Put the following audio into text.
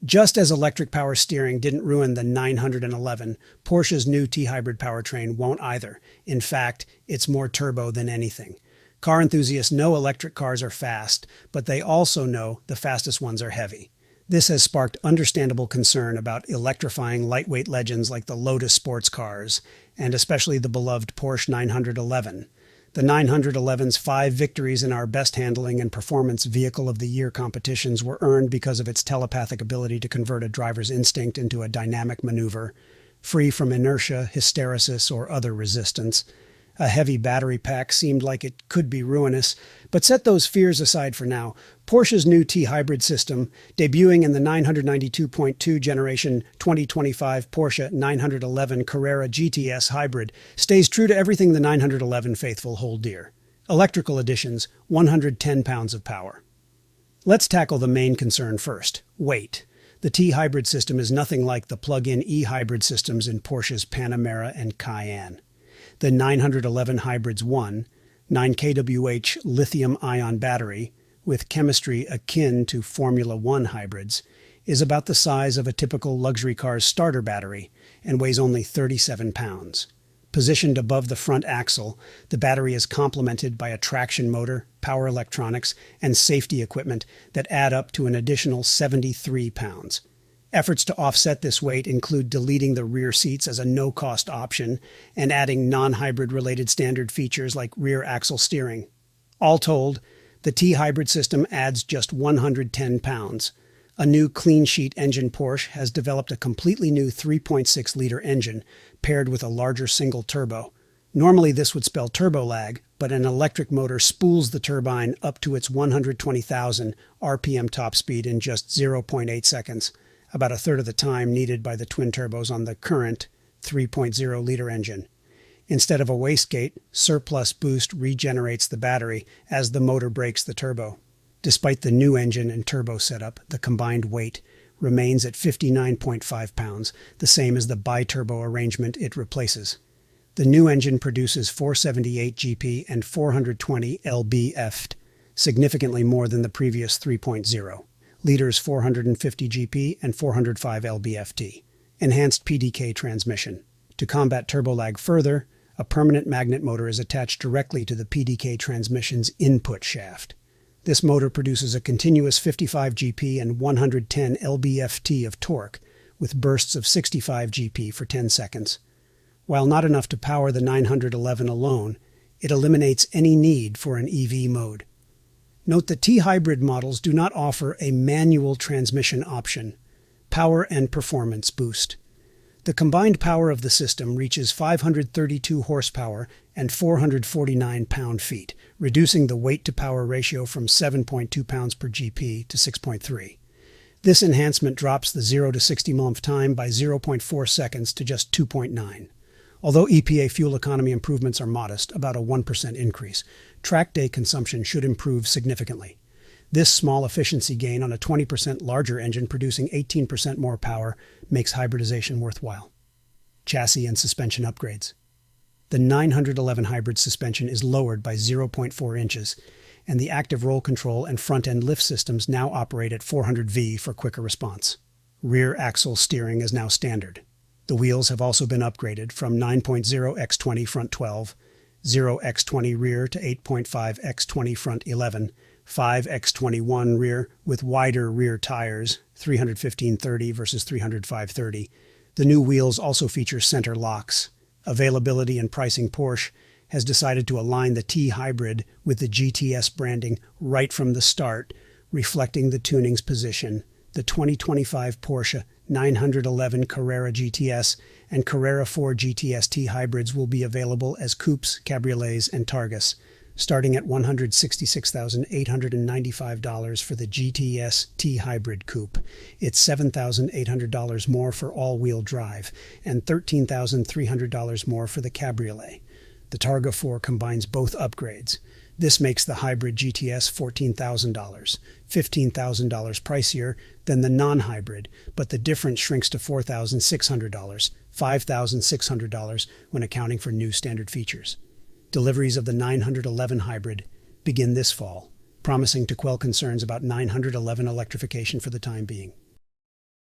Just as electric power steering didn't ruin the 911, Porsche's new T-hybrid powertrain won't either. In fact, it's more turbo than anything. Car enthusiasts know electric cars are fast, but they also know the fastest ones are heavy. This has sparked understandable concern about electrifying lightweight legends like the Lotus sports cars, and especially the beloved Porsche 911. The 911's 5 victories in our Best Handling and Performance Vehicle of the Year competitions were earned because of its telepathic ability to convert a driver's instinct into a dynamic maneuver, free from inertia, hysteresis, or other resistance. A heavy battery pack seemed like it could be ruinous, but set those fears aside for now. Porsche's new T-hybrid system, debuting in the 992.2 generation 2025 Porsche 911 Carrera GTS hybrid, stays true to everything the 911 faithful hold dear. Electrical additions, 110 pounds of power. Let's tackle the main concern first: weight. The T-hybrid system is nothing like the plug-in e-hybrid systems in Porsche's Panamera and Cayenne. The 911 Hybrid's 9 kWh lithium-ion battery, with chemistry akin to Formula One hybrids, is about the size of a typical luxury car's starter battery and weighs only 37 pounds. Positioned above the front axle, the battery is complemented by a traction motor, power electronics, and safety equipment that add up to an additional 73 pounds. Efforts to offset this weight include deleting the rear seats as a no-cost option and adding non-hybrid related standard features like rear axle steering. All told, the T-hybrid system adds just 110 pounds. A new clean-sheet engine Porsche has developed a completely new 3.6-liter engine paired with a larger single turbo. Normally this would spell turbo lag, but an electric motor spools the turbine up to its 120,000 RPM top speed in just 0.8 seconds. About a third of the time needed by the twin turbos on the current 3.0-liter engine. Instead of a wastegate, surplus boost regenerates the battery as the motor breaks the turbo. Despite the new engine and turbo setup, the combined weight remains at 59.5 pounds, the same as the bi-turbo arrangement it replaces. The new engine produces 478 GP and 420 lb-ft, significantly more than the previous 3.0. Liters 450 GP and 405 lb-ft. Enhanced PDK transmission. To combat turbo lag further, a permanent magnet motor is attached directly to the PDK transmission's input shaft. This motor produces a continuous 55 GP and 110 lb-ft of torque, with bursts of 65 GP for 10 seconds. While not enough to power the 911 alone, it eliminates any need for an EV mode. Note that T-hybrid models do not offer a manual transmission option. Power and performance boost. The combined power of the system reaches 532 horsepower and 449 pound-feet, reducing the weight-to-power ratio from 7.2 pounds per GP to 6.3. This enhancement drops the 0 to 60 mph time by 0.4 seconds to just 2.9. Although EPA fuel economy improvements are modest, about a 1% increase, track day consumption should improve significantly. This small efficiency gain on a 20% larger engine producing 18% more power makes hybridization worthwhile. Chassis and suspension upgrades. The 911 hybrid suspension is lowered by 0.4 inches, and the active roll control and front-end lift systems now operate at 400V for quicker response. Rear axle steering is now standard. The wheels have also been upgraded from 9.0x20 front 12, 0x20 rear to 8.5x20 front 11, 5x21 rear with wider rear tires, 315/30 versus 305/30. The new wheels also feature center locks. Availability and pricing. Porsche has decided to align the T-hybrid with the GTS branding right from the start, reflecting the tuning's position. The 2025 Porsche 911 Carrera GTS and Carrera 4 GTS T-hybrids will be available as coupes, cabriolets, and Targas, starting at $166,895 for the GTS T-hybrid coupe. It's $7,800 more for all-wheel drive and $13,300 more for the cabriolet. The Targa 4 combines both upgrades. This makes the hybrid GTS $14,000, $15,000 pricier than the non-hybrid, but the difference shrinks to $4,600, $5,600 when accounting for new standard features. Deliveries of the 911 hybrid begin this fall, promising to quell concerns about 911 electrification for the time being.